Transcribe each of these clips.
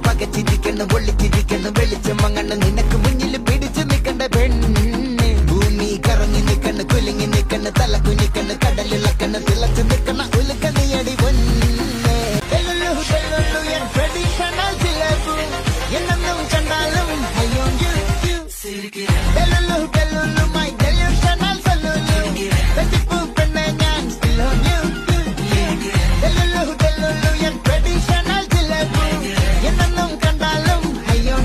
പകച്ചിരിക്കണം ഒളിച്ചിരിക്കണം വെളിച്ചം അങ്ങണ് നിനക്ക് മുന്നിൽ പിടിച്ചു നിൽക്കണ്ട പെണ്ണ് ഭൂമി കറങ്ങി നിൽക്കണ് കുലുങ്ങി നിൽക്കണ് തല കുനിക്കണ് കടലിളക്കണ് തിളച്ചു നിൽക്കണ ഉലുക്ക നീയടി പൊന്നെ ട്രഡീഷണൽ ജിലേബി എന്നും കണ്ടാലും അയ്യോ മൈ ഡെലൂഷണൽ സലൂലു വെച്ചിപ്പൂ പെണ്ണെ ഞാൻ still on you traditional jalebi എന്നും കണ്ടാലും അയ്യോ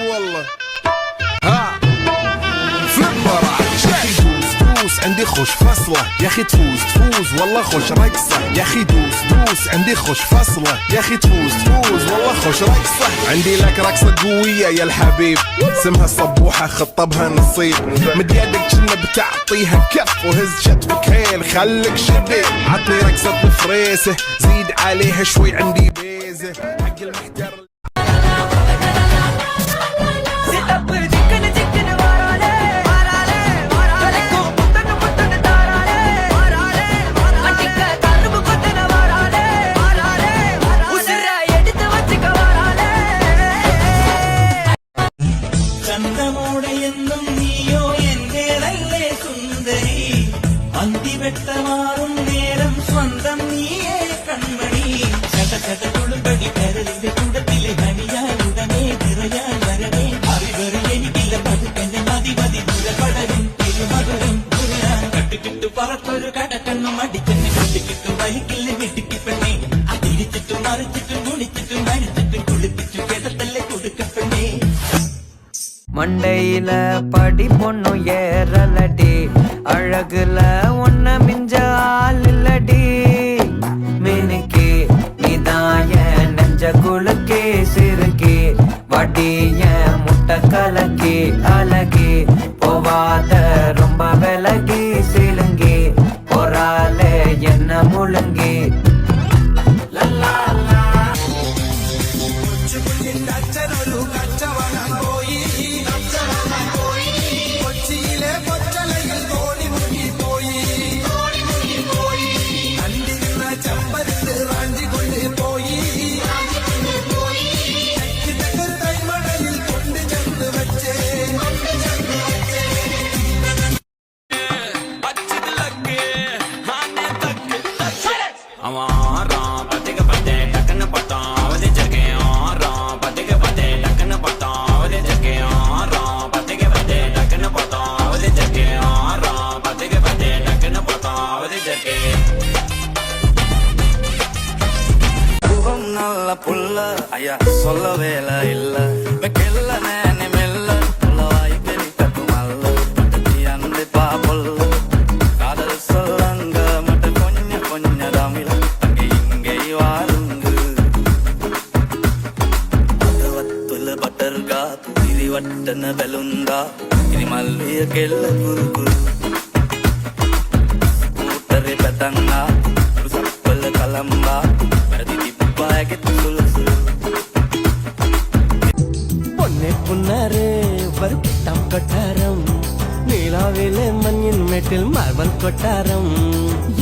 والله ها فليبر دوس عندي خوش فصلة يا اخي تفوز والله خوش رقصة يا اخي دوس عندي خوش فصلة يا اخي تفوز والله خوش رقصة عندي لك رقصة قوية يا الحبيب اسمها صبوحة خطبها نصيب مد يدك كنا بتعطيها كف وهز شتفك هيل خليك شبيب عطني رقصة فريسة زيد عليها شوي عندي بيزة حق المحتر വെട്ടമാറും നേരം സ്വന്തം നീയേ കൺമണി ചടചടകുളുപടി കരളിന്റെ കൂടത്തിലെ ഹണിയാൻ ഉടനെ നിറയാൻ വരവേ അറിവറി എനിക്കില്ല പതുക്കന്റെ മതി ദുരപടരും തിരുമധുരം ദുരാൻ കട്ടിക്കിട്ടു പറത്തൊരു കടക്കണ്ണു മടിക്കെന്ന് കെട്ടിക്കിട്ടു വലിക്കില്ല വെട്ടിക്കി പെണ്ണെ അതിരിച്ചിട്ടും മറിച്ചിട്ടും കുളിച്ചിട്ടും മരിച്ചിട്ടും കുളിപ്പിച്ചു കിടത്തല്ലേ കൊടുക്കപ്പെണ്ണേ மண்டையில படி பொண்ணு ஏறலடி அழகுல ஒன்ன மிஞ்ச ஆள் இல்லடி மினுக்கி நீதாய நெஞ்ச குலுக்கி சிறுக்கி வடிய முட்டை கலக்கி அழகி போவாத ரொம்ப விலகி சிலுங்கி பொறாலே என்ன முழுங்கி புள்ள ஐயா சொல்ல வேலை இல்ல வெக்கெல்ல நேனி மெல்ல புள்ள வாய்க்கு நிக்கட்டும் அல்ல மட்டத்தி அந்து பாபொல்ல காதல் சொல்லங்க மட்ட கொஞ்ச தமிழ் அங்கே இங்கே வாருங்க வத்துல பட்டர்கா திரி வட்டன பெலுங்கா இது மல்லிய கெல்ல குரு குரு கூட்டரை பெத்தங்கா சப்பல்ல கலம்பா പൊന്നെ പുന്നാരെ വറുക്കിട്ടാം കൊട്ടാരം നീലാവിലെ മഞ്ഞിൻ മെട്ടിൽ മാർബൽ കൊട്ടാരം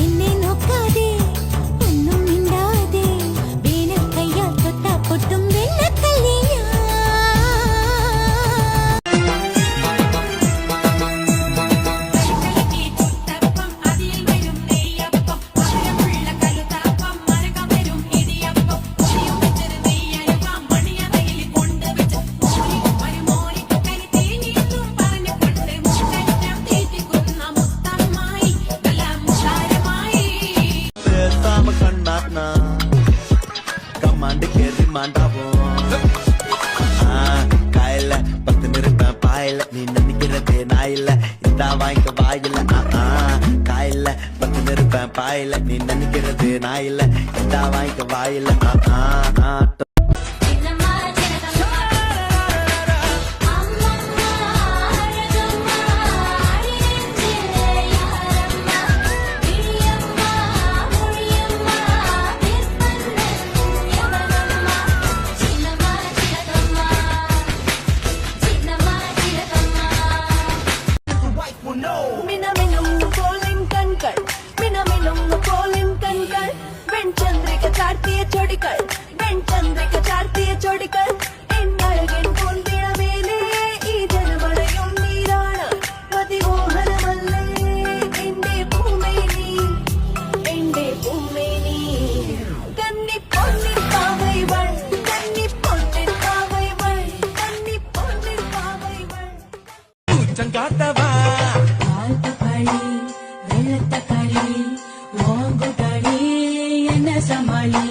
എന്നെ നോക്കാതെ ഒന്നും മിണ്ടാതെ വേനൽ കയ്യാൽ തൊട്ടാ പൊട്ടും വെള്ളക്കല്ലിയാ காயில பத்து நிறுத்தம் பாயில நீ நினைக்கிறதே நாயில இந்த வாய்க்க வாயில காயில பத்து நிறுத்தம் பாயில நீ நினைக்கிறது நாயில இந்த வாய்க்க வாயில வெளிச்சம் காட்டவா தக்காளி வெள்ளத்தக்காளி ஓங்குதடி என்ன சமாளி